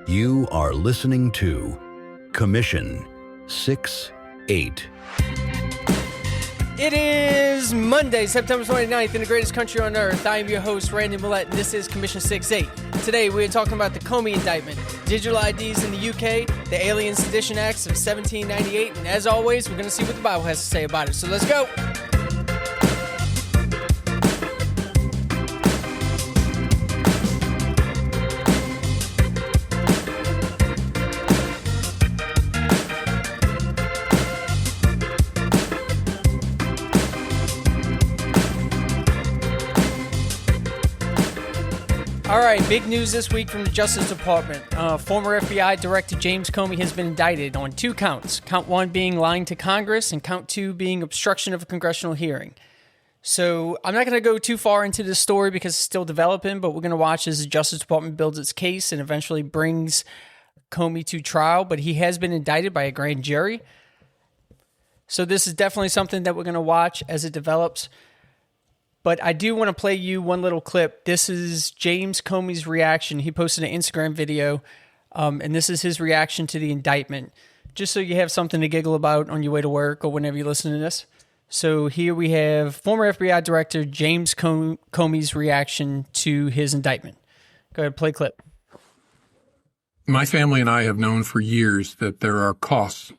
You are listening to Commission 6-8. It is Monday, September 29th in the greatest country on earth. I am your host, Randy Millette, and this is Commission 6-8. Today, we're talking about the Comey indictment, digital IDs in the UK, the Alien and Sedition Acts of 1798, and as always, we're going to see what the Bible has to say about it. So let's go. All right, big news this week from the Justice Department. Former FBI Director James Comey has been indicted on 2 counts. Count 1 being lying to Congress and count 2 being obstruction of a congressional hearing. So I'm not going to go too far into this story because it's still developing, but we're going to watch as the Justice Department builds its case and eventually brings Comey to trial. But he has been indicted by a grand jury. So this is definitely something that we're going to watch as it develops. But I do want to play you one little clip. This is James Comey's reaction. He posted an Instagram video, and this is his reaction to the indictment, just so you have something to giggle about on your way to work or whenever you listen to this. So here we have former FBI Director James Comey's reaction to his indictment. Go ahead, play clip. My family and I have known for years that there are costs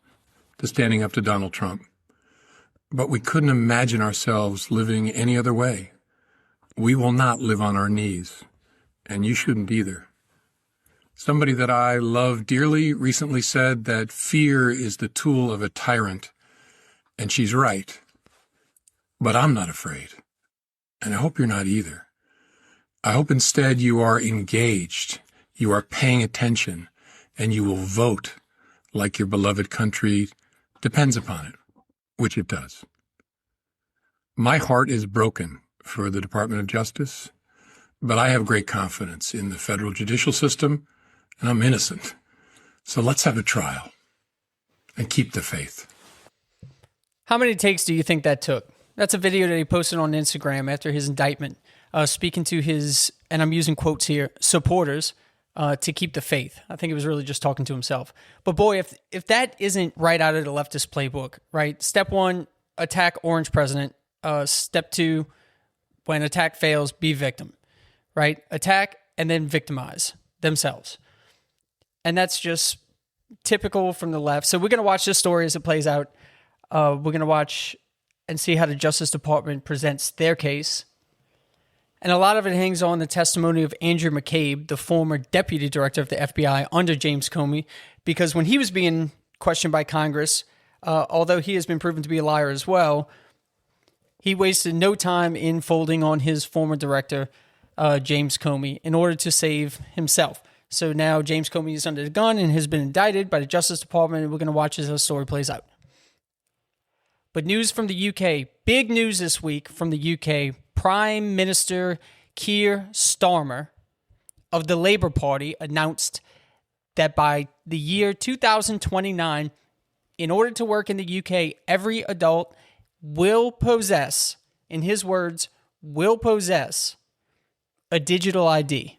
to standing up to Donald Trump. But we couldn't imagine ourselves living any other way. We will not live on our knees, and you shouldn't either. Somebody that I love dearly recently said that fear is the tool of a tyrant, and she's right. But I'm not afraid, and I hope you're not either. I hope instead you are engaged, you are paying attention, and you will vote like your beloved country depends upon it. Which it does. My heart is broken for the Department of Justice, but I have great confidence in the federal judicial system, and I'm innocent. So let's have a trial and keep the faith. How many takes do you think that took? That's a video that he posted on Instagram after his indictment, speaking to his, and I'm using quotes here, supporters, to keep the faith. I think he was really just talking to himself. But boy, if that isn't right out of the leftist playbook, right? Step 1, attack orange president. Step 2, when attack fails, be victim, right? Attack and then victimize themselves. And that's just typical from the left. So we're going to watch this story as it plays out. We're going to watch and see how the Justice Department presents their case. And a lot of it hangs on the testimony of Andrew McCabe, the former deputy director of the FBI under James Comey, because when he was being questioned by Congress, although he has been proven to be a liar as well, he wasted no time in folding on his former director, James Comey, in order to save himself. So now James Comey is under the gun and has been indicted by the Justice Department, and we're going to watch as the story plays out. But news from the UK, big news this week from the UK. Prime Minister Keir Starmer of the Labour Party announced that by the year 2029, in order to work in the UK, every adult will possess, in his words, will possess a digital ID.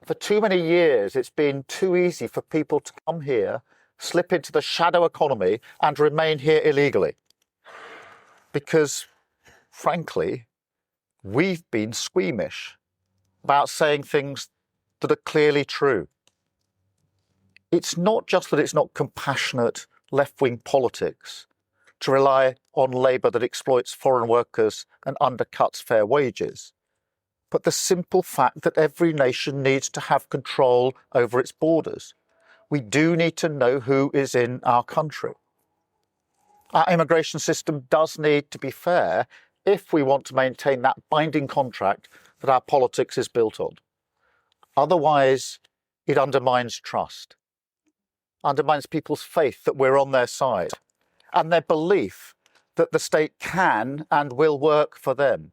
For too many years, it's been too easy for people to come here, slip into the shadow economy and remain here illegally. Because frankly, we've been squeamish about saying things that are clearly true. It's not just that it's not compassionate left-wing politics to rely on labour that exploits foreign workers and undercuts fair wages, but the simple fact that every nation needs to have control over its borders. We do need to know who is in our country. Our immigration system does need to be fair if we want to maintain that binding contract that our politics is built on. Otherwise, it undermines trust, undermines people's faith that we're on their side, and their belief that the state can and will work for them.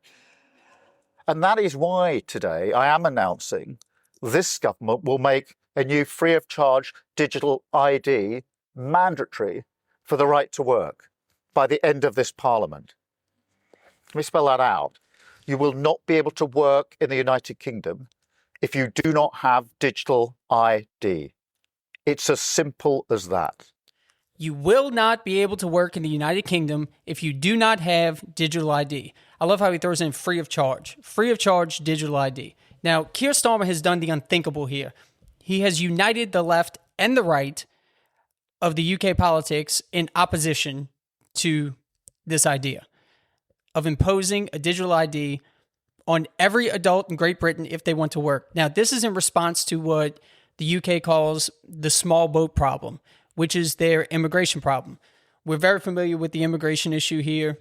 And that is why today I am announcing this government will make a new free of charge digital ID mandatory for the right to work by the end of this Parliament. Let me spell that out. You will not be able to work in the United Kingdom if you do not have digital ID. It's as simple as that. You will not be able to work in the United Kingdom if you do not have digital ID. I love how he throws in free of charge digital ID. Now, Keir Starmer has done the unthinkable here. He has united the left and the right of the UK politics in opposition to this idea of imposing a digital ID on every adult in Great Britain if they want to work. Now, this is in response to what the UK calls the small boat problem, which is their immigration problem. We're very familiar with the immigration issue here,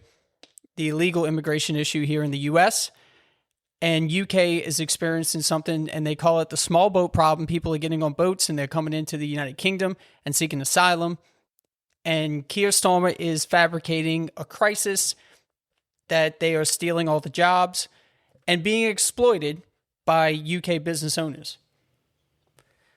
the illegal immigration issue here in the US, and UK is experiencing something, and they call it the small boat problem. People are getting on boats, and they're coming into the United Kingdom and seeking asylum. And Keir Starmer is fabricating a crisis that they are stealing all the jobs and being exploited by UK business owners.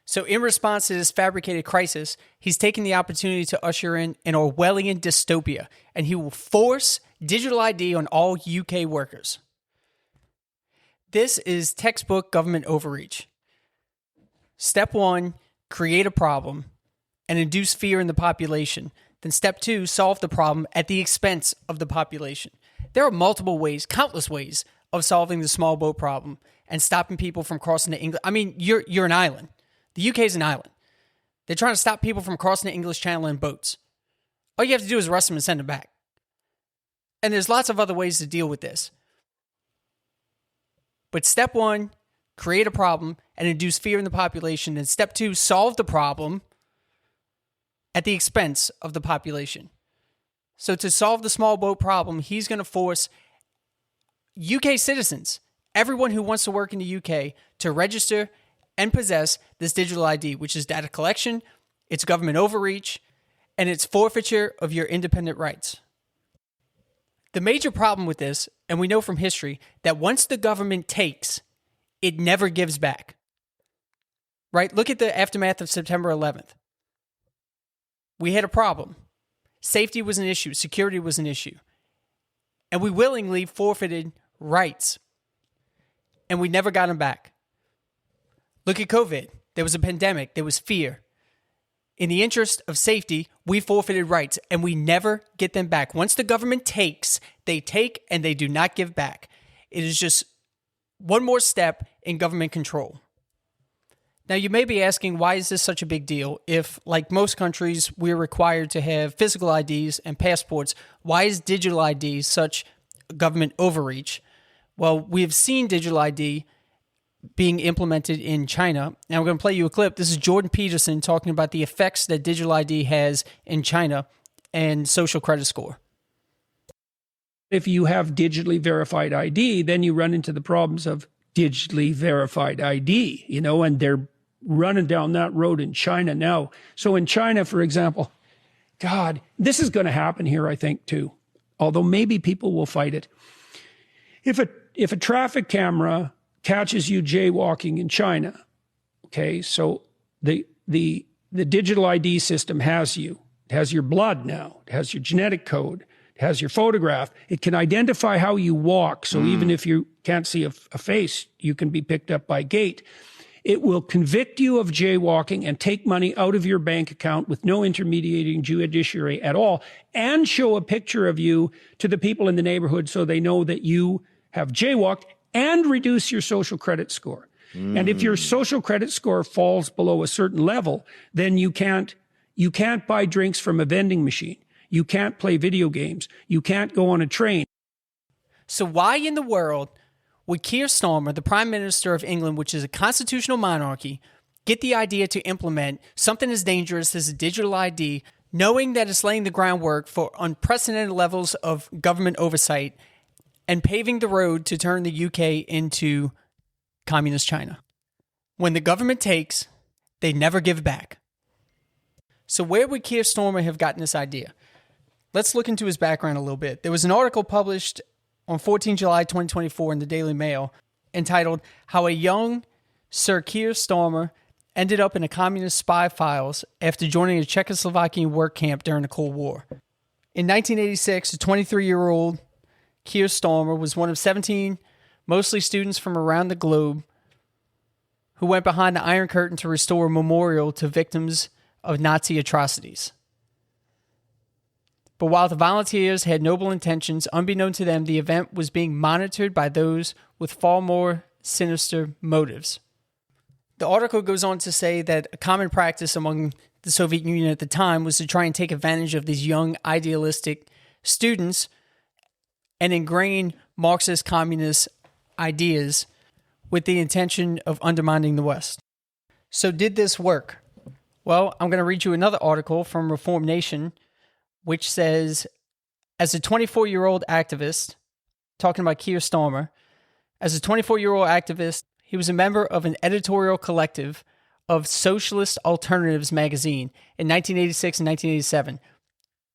So in response to this fabricated crisis, he's taking the opportunity to usher in an Orwellian dystopia, and he will force digital ID on all UK workers. This is textbook government overreach. Step 1, create a problem and induce fear in the population. Then step 2, solve the problem at the expense of the population. There are multiple ways, countless ways, of solving the small boat problem and stopping people from crossing the English. I mean, you're an island. The UK is an island. They're trying to stop people from crossing the English Channel in boats. All you have to do is arrest them and send them back. And there's lots of other ways to deal with this. But step 1, create a problem and induce fear in the population. And step 2, solve the problem at the expense of the population. So to solve the small boat problem, he's going to force UK citizens, everyone who wants to work in the UK, to register and possess this digital ID, which is data collection, it's government overreach, and it's forfeiture of your independent rights. The major problem with this, and we know from history, that once the government takes, it never gives back. Right? Look at the aftermath of September 11th. We had a problem. Safety was an issue. Security was an issue. And we willingly forfeited rights. And we never got them back. Look at COVID. There was a pandemic. There was fear. In the interest of safety, we forfeited rights, and we never get them back. Once the government takes, they take, and they do not give back. It is just one more step in government control. Now, you may be asking, why is this such a big deal? If, like most countries, we're required to have physical IDs and passports, why is digital ID such government overreach? Well, we have seen digital ID being implemented in China. Now we're going to play you a clip. This is Jordan Peterson talking about the effects that digital ID has in China and social credit score. If you have digitally verified ID, then you run into the problems of digitally verified ID, and they're running down that road in China now. So in China, for example, God, this is going to happen here, I think, too, although maybe people will fight it. If a traffic camera catches you jaywalking in China, okay, so the digital ID system has you. It has your blood now. It has your genetic code. It has your photograph. It can identify how you walk. So even if you can't see a face, you can be picked up by gait. It will convict you of jaywalking and take money out of your bank account with no intermediating judiciary at all, and show a picture of you to the people in the neighborhood so they know that you have jaywalked, and reduce your social credit score. And if your social credit score falls below a certain level, then you can't buy drinks from a vending machine. You can't play video games. You can't go on a train. So why in the world would Keir Starmer, the Prime Minister of England, which is a constitutional monarchy, get the idea to implement something as dangerous as a digital ID, knowing that it's laying the groundwork for unprecedented levels of government oversight and paving the road to turn the UK into communist China? When the government takes, they never give back. So where would Keir Starmer have gotten this idea? Let's look into his background a little bit. There was an article published on 14 July 2024 in the Daily Mail entitled, "How a Young Sir Keir Starmer Ended Up in a Communist Spy Files After Joining a Czechoslovakian Work Camp During the Cold War." In 1986, a 23-year-old Keir Starmer was one of 17, mostly students from around the globe, who went behind the Iron Curtain to restore a memorial to victims of Nazi atrocities. But while the volunteers had noble intentions, unbeknown to them, the event was being monitored by those with far more sinister motives. The article goes on to say that a common practice among the Soviet Union at the time was to try and take advantage of these young, idealistic students and ingrain Marxist communist ideas with the intention of undermining the West. So did this work? Well, I'm going to read you another article from Reform Nation, which says, as a 24-year-old activist, talking about Keir Starmer, as a 24-year-old activist, he was a member of an editorial collective of Socialist Alternatives magazine in 1986 and 1987.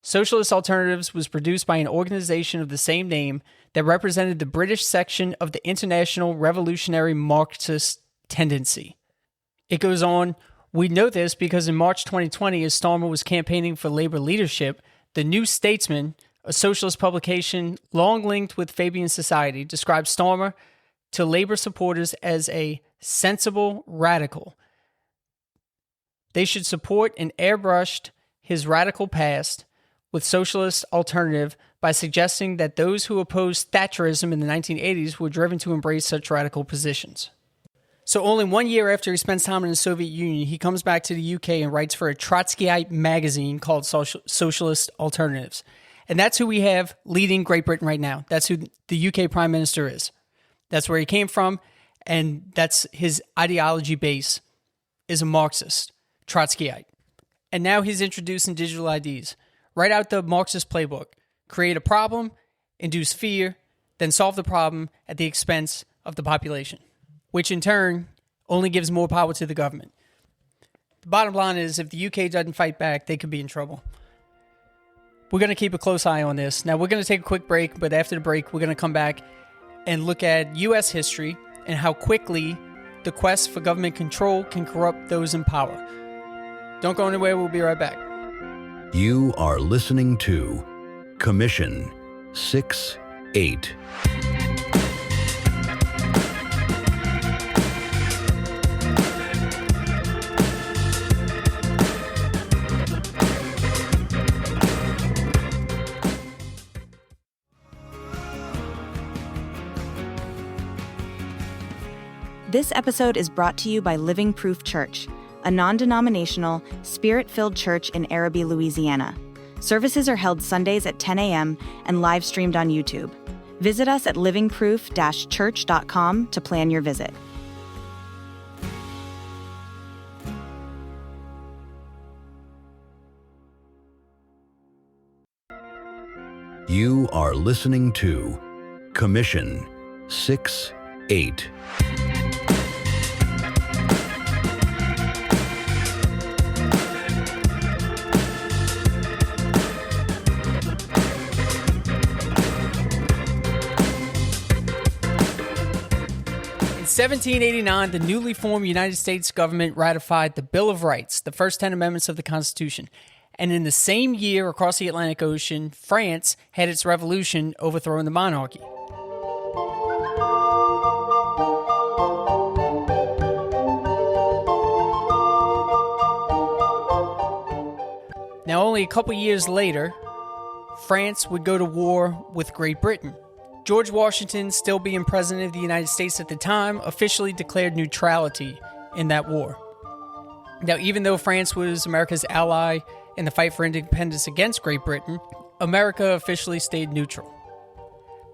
Socialist Alternatives was produced by an organization of the same name that represented the British section of the International Revolutionary Marxist Tendency. It goes on, we know this because in March 2020, as Starmer was campaigning for labor leadership, the New Statesman, a socialist publication long linked with Fabian Society, described Starmer to labor supporters as a sensible radical. They should support and airbrushed his radical past with socialist alternative by suggesting that those who opposed Thatcherism in the 1980s were driven to embrace such radical positions. So only 1 year after he spends time in the Soviet Union, he comes back to the UK and writes for a Trotskyite magazine called Socialist Alternatives. And that's who we have leading Great Britain right now. That's who the UK Prime Minister is. That's where he came from, and that's his ideology base is a Marxist, Trotskyite. And now he's introducing digital IDs. Write out the Marxist playbook. Create a problem, induce fear, then solve the problem at the expense of the population, which in turn only gives more power to the government. The bottom line is if the UK doesn't fight back, they could be in trouble. We're going to keep a close eye on this. Now, we're going to take a quick break, but after the break, we're going to come back and look at U.S. history and how quickly the quest for government control can corrupt those in power. Don't go anywhere. We'll be right back. You are listening to Commission 6-8. This episode is brought to you by Living Proof Church, a non-denominational, spirit-filled church in Araby, Louisiana. Services are held Sundays at 10 a.m. and live streamed on YouTube. Visit us at livingproof-church.com to plan your visit. You are listening to Commission 6-8. In 1789, the newly formed United States government ratified the Bill of Rights, the first 10 amendments of the Constitution. And in the same year, across the Atlantic Ocean, France had its revolution, overthrowing the monarchy. Now, only a couple years later, France would go to war with Great Britain. George Washington, still being president of the United States at the time, officially declared neutrality in that war. Now, even though France was America's ally in the fight for independence against Great Britain, America officially stayed neutral.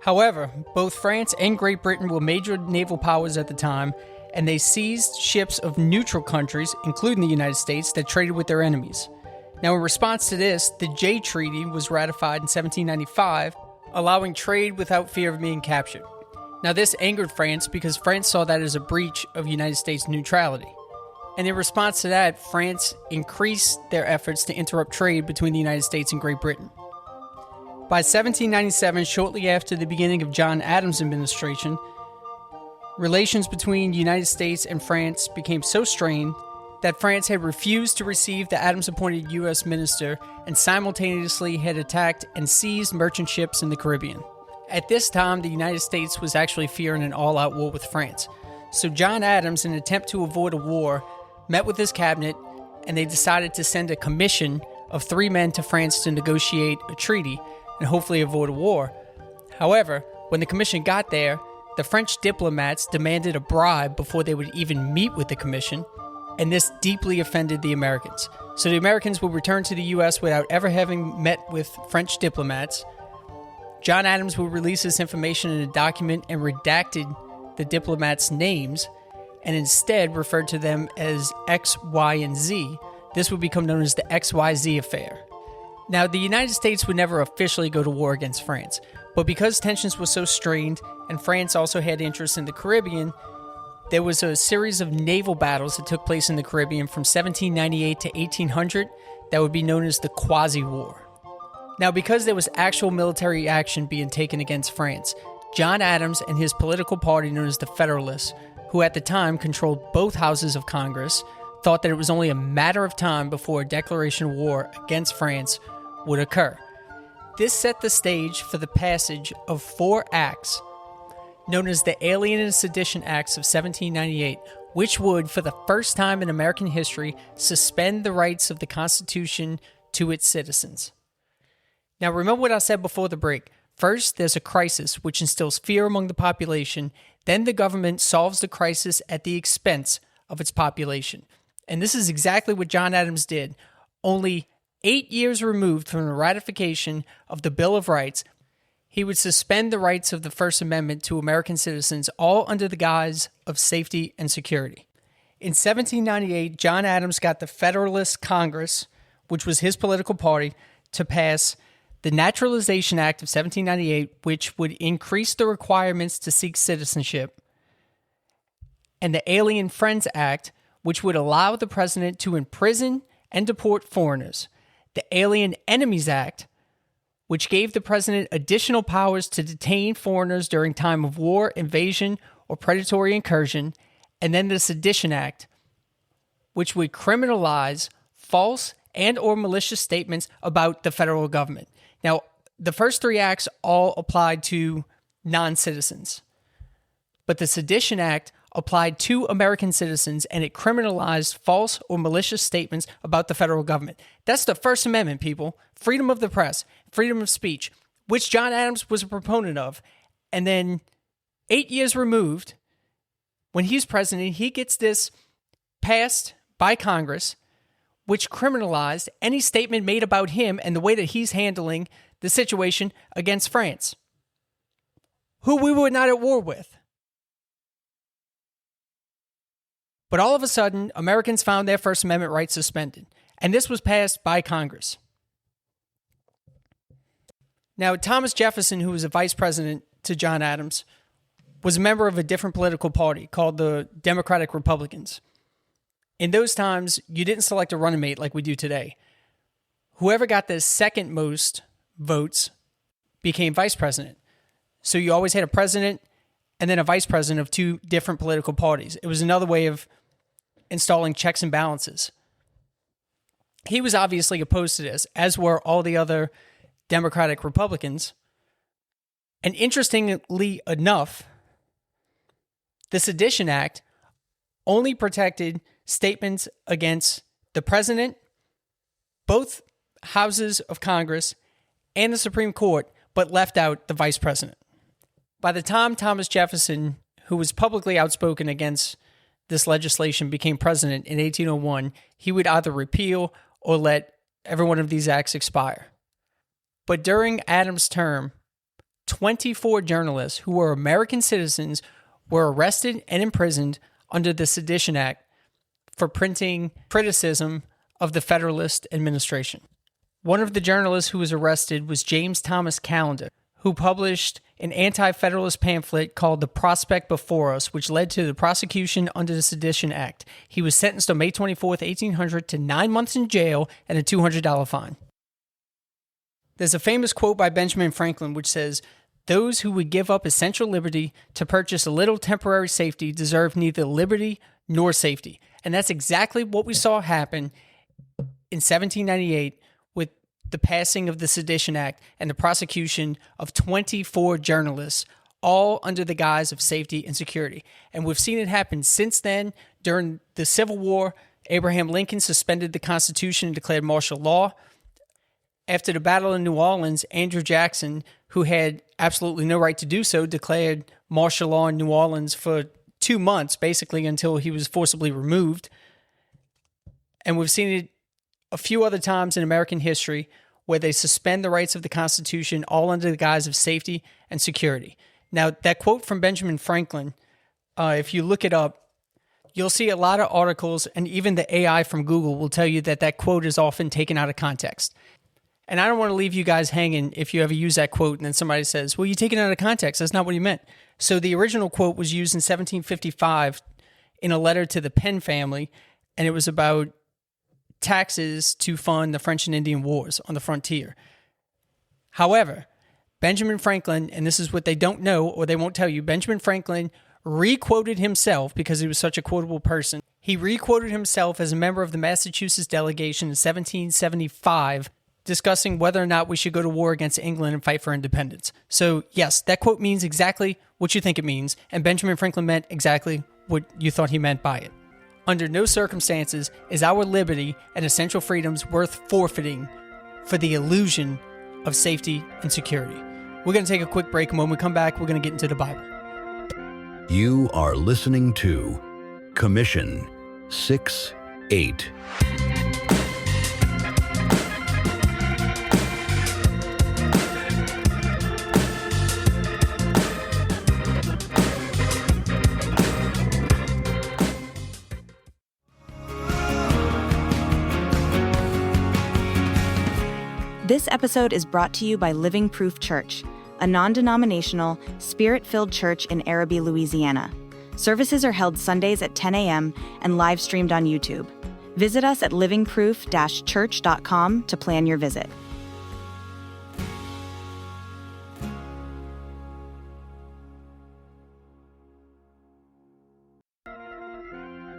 However, both France and Great Britain were major naval powers at the time, and they seized ships of neutral countries, including the United States, that traded with their enemies. Now, in response to this, the Jay Treaty was ratified in 1795, allowing trade without fear of being captured. Now, this angered France because France saw that as a breach of United States neutrality. And in response to that, France increased their efforts to interrupt trade between the United States and Great Britain. By 1797, shortly after the beginning of John Adams' administration, relations between the United States and France became so strained that France had refused to receive the Adams-appointed U.S. minister and simultaneously had attacked and seized merchant ships in the Caribbean. At this time, the United States was actually fearing an all-out war with France. So John Adams, in an attempt to avoid a war, met with his cabinet, and they decided to send a commission of 3 men to France to negotiate a treaty and hopefully avoid a war. However, when the commission got there, the French diplomats demanded a bribe before they would even meet with the commission, and this deeply offended the Americans. So the Americans would return to the U.S. without ever having met with French diplomats. John Adams would release this information in a document and redacted the diplomats' names, and instead referred to them as X, Y, and Z. This would become known as the XYZ affair. Now, the United States would never officially go to war against France, but because tensions were so strained, and France also had interest in the Caribbean, there was a series of naval battles that took place in the Caribbean from 1798 to 1800 that would be known as the Quasi-War. Now, because there was actual military action being taken against France, John Adams and his political party known as the Federalists, who at the time controlled both houses of Congress, thought that it was only a matter of time before a declaration of war against France would occur. This set the stage for the passage of 4 acts known as the Alien and Sedition Acts of 1798, which would, for the first time in American history, suspend the rights of the Constitution to its citizens. Now, remember what I said before the break. First, there's a crisis which instills fear among the population. Then the government solves the crisis at the expense of its population. And this is exactly what John Adams did. Only 8 years removed from the ratification of the Bill of Rights, he would suspend the rights of the First Amendment to American citizens, all under the guise of safety and security. In 1798, John Adams got the Federalist Congress, which was his political party, to pass the Naturalization Act of 1798, which would increase the requirements to seek citizenship, and the Alien Friends Act, which would allow the president to imprison and deport foreigners, the Alien Enemies Act, which gave the president additional powers to detain foreigners during time of war, invasion, or predatory incursion, and then the Sedition Act, which would criminalize false and or malicious statements about the federal government. Now, the first 3 acts all applied to non-citizens, but the Sedition Act applied to American citizens, and it criminalized false or malicious statements about the federal government. That's the First Amendment, people. Freedom of the press, freedom of speech, which John Adams was a proponent of. And then 8 years removed, when he's president, he gets this passed by Congress, which criminalized any statement made about him and the way that he's handling the situation against France, who we were not at war with. But all of a sudden, Americans found their First Amendment rights suspended, and this was passed by Congress. Now, Thomas Jefferson, who was a vice president to John Adams, was a member of a different political party called the Democratic Republicans. In those times, you didn't select a running mate like we do today. Whoever got the second most votes became vice president. So you always had a president and then a vice president of 2 different political parties. It was another way of installing checks and balances. He was obviously opposed to this, as were all the other Democratic Republicans. And interestingly enough, the Sedition Act only protected statements against the president, both houses of Congress, and the Supreme Court, but left out the vice president. By the time Thomas Jefferson, who was publicly outspoken against this legislation, became president in 1801, he would either repeal or let every one of these acts expire. But during Adams' term, 24 journalists who were American citizens were arrested and imprisoned under the Sedition Act for printing criticism of the Federalist administration. One of the journalists who was arrested was James Thomas Callender, who published an anti-Federalist pamphlet called The Prospect Before Us, which led to the prosecution under the Sedition Act. He was sentenced on May 24th, 1800 to 9 months in jail and a $200 fine. There's a famous quote by Benjamin Franklin which says, "Those who would give up essential liberty to purchase a little temporary safety deserve neither liberty nor safety." And that's exactly what we saw happen in 1798 with the passing of the Sedition Act and the prosecution of 24 journalists, all under the guise of safety and security. And we've seen it happen since then. During the Civil War, Abraham Lincoln suspended the Constitution and declared martial law. After the Battle of New Orleans, Andrew Jackson, who had absolutely no right to do so, declared martial law in New Orleans for 2 months, basically until he was forcibly removed. And we've seen it a few other times in American history where they suspend the rights of the Constitution all under the guise of safety and security. Now, that quote from Benjamin Franklin, if you look it up, you'll see a lot of articles, and even the AI from Google will tell you that that quote is often taken out of context. And I don't want to leave you guys hanging if you ever use that quote and then somebody says, well, you take it out of context. That's not what he meant. So the original quote was used in 1755 in a letter to the Penn family, and it was about taxes to fund the French and Indian Wars on the frontier. However, Benjamin Franklin, and this is what they don't know or they won't tell you, Benjamin Franklin re-quoted himself because he was such a quotable person. He re-quoted himself as a member of the Massachusetts delegation in 1775 discussing whether or not we should go to war against England and fight for independence. So yes, that quote means exactly what you think it means, and Benjamin Franklin meant exactly what you thought he meant by it. Under no circumstances is our liberty and essential freedoms worth forfeiting for the illusion of safety and security. We're going to take a quick break, and when we come back, we're going to get into the Bible. You are listening to Commission 6-8. This episode is brought to you by Living Proof Church, a non-denominational, spirit-filled church in Araby, Louisiana. Services are held Sundays at 10 a.m. and live streamed on YouTube. Visit us at livingproof-church.com to plan your visit.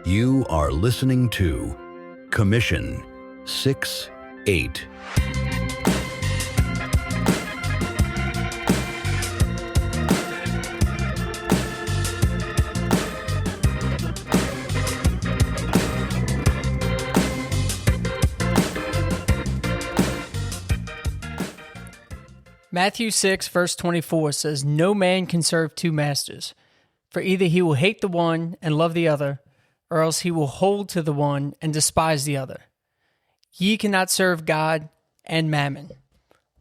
You are listening to Commission 6-8. Matthew 6, verse 24 says, "No man can serve two masters, for either he will hate the one and love the other, or else he will hold to the one and despise the other. Ye cannot serve God and mammon."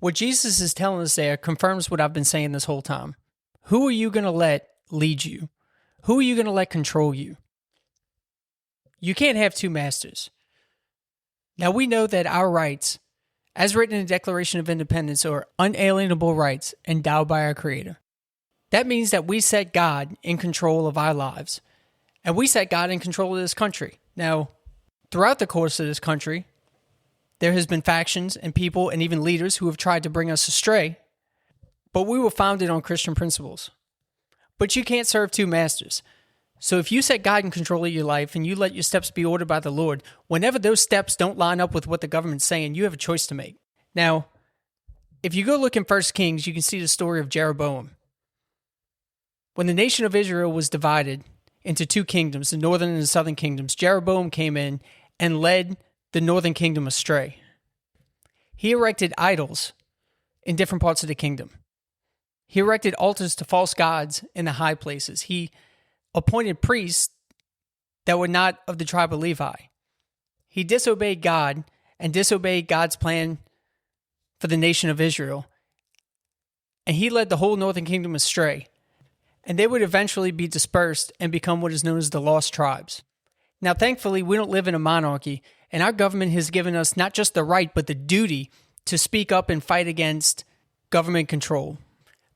What Jesus is telling us there confirms what I've been saying this whole time. Who are you going to let lead you? Who are you going to let control you? You can't have two masters. Now we know that our rights, as written in the Declaration of Independence, are unalienable rights endowed by our Creator. That means that we set God in control of our lives, and we set God in control of this country. Now, throughout the course of this country, there has been factions and people and even leaders who have tried to bring us astray, but we were founded on Christian principles. But you can't serve two masters. So if you set God in control of your life and you let your steps be ordered by the Lord, whenever those steps don't line up with what the government's saying, you have a choice to make. Now, if you go look in 1 Kings, you can see the story of Jeroboam. When the nation of Israel was divided into two kingdoms, the northern and the southern kingdoms, Jeroboam came in and led the northern kingdom astray. He erected idols in different parts of the kingdom. He erected altars to false gods in the high places. He appointed priests that were not of the tribe of Levi. He disobeyed God and disobeyed God's plan for the nation of Israel. And he led the whole northern kingdom astray. And they would eventually be dispersed and become what is known as the lost tribes. Now, thankfully, we don't live in a monarchy, and our government has given us not just the right, but the duty to speak up and fight against government control.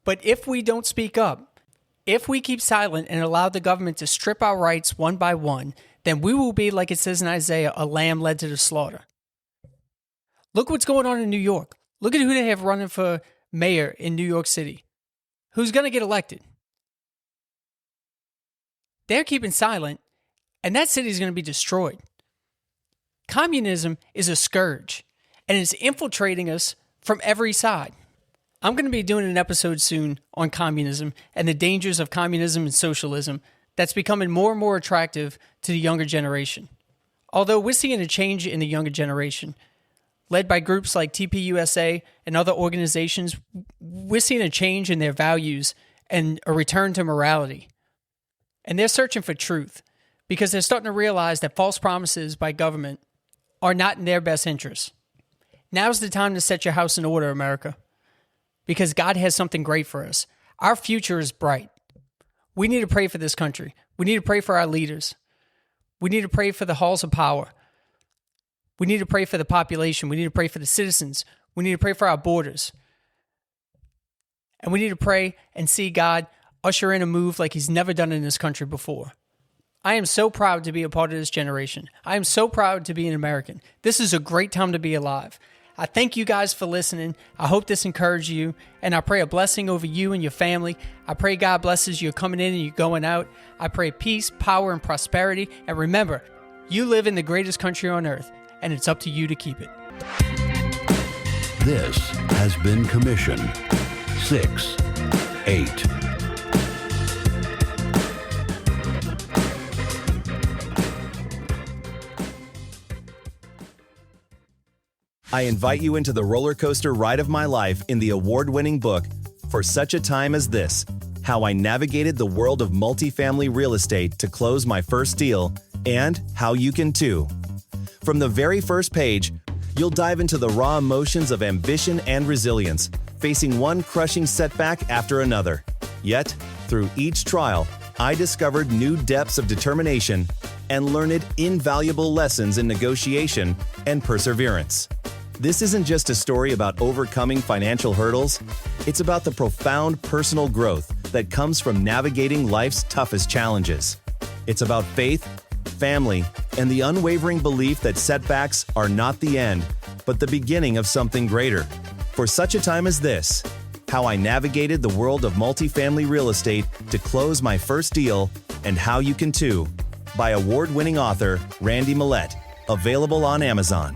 But if we don't speak up, if we keep silent and allow the government to strip our rights one by one, then we will be, like it says in Isaiah, a lamb led to the slaughter. Look what's going on in New York. Look at who they have running for mayor in New York City. Who's going to get elected? They're keeping silent, and that city is going to be destroyed. Communism is a scourge, and it's infiltrating us from every side. I'm going to be doing an episode soon on communism and the dangers of communism and socialism that's becoming more and more attractive to the younger generation. Although we're seeing a change in the younger generation, led by groups like TPUSA and other organizations, we're seeing a change in their values and a return to morality. And they're searching for truth because they're starting to realize that false promises by government are not in their best interest. Now's the time to set your house in order, America, because God has something great for us. Our future is bright. We need to pray for this country. We need to pray for our leaders. We need to pray for the halls of power. We need to pray for the population. We need to pray for the citizens. We need to pray for our borders. And we need to pray and see God usher in a move like he's never done in this country before. I am so proud to be a part of this generation. I am so proud to be an American. This is a great time to be alive. I thank you guys for listening. I hope this encouraged you, and I pray a blessing over you and your family. I pray God blesses you coming in and you going out. I pray peace, power, and prosperity. And remember, you live in the greatest country on earth, and it's up to you to keep it. This has been Commission 6-8. I invite you into the roller coaster ride of my life in the award-winning book, For Such a Time as This, How I Navigated the World of Multifamily Real Estate to Close My First Deal, and How You Can Too. From the very first page, you'll dive into the raw emotions of ambition and resilience, facing one crushing setback after another. Yet, through each trial, I discovered new depths of determination and learned invaluable lessons in negotiation and perseverance. This isn't just a story about overcoming financial hurdles. It's about the profound personal growth that comes from navigating life's toughest challenges. It's about faith, family, and the unwavering belief that setbacks are not the end, but the beginning of something greater. For Such a Time as This, How I Navigated the World of Multifamily Real Estate to Close My First Deal, and How You Can Too, by award-winning author Randy Millette. Available on Amazon.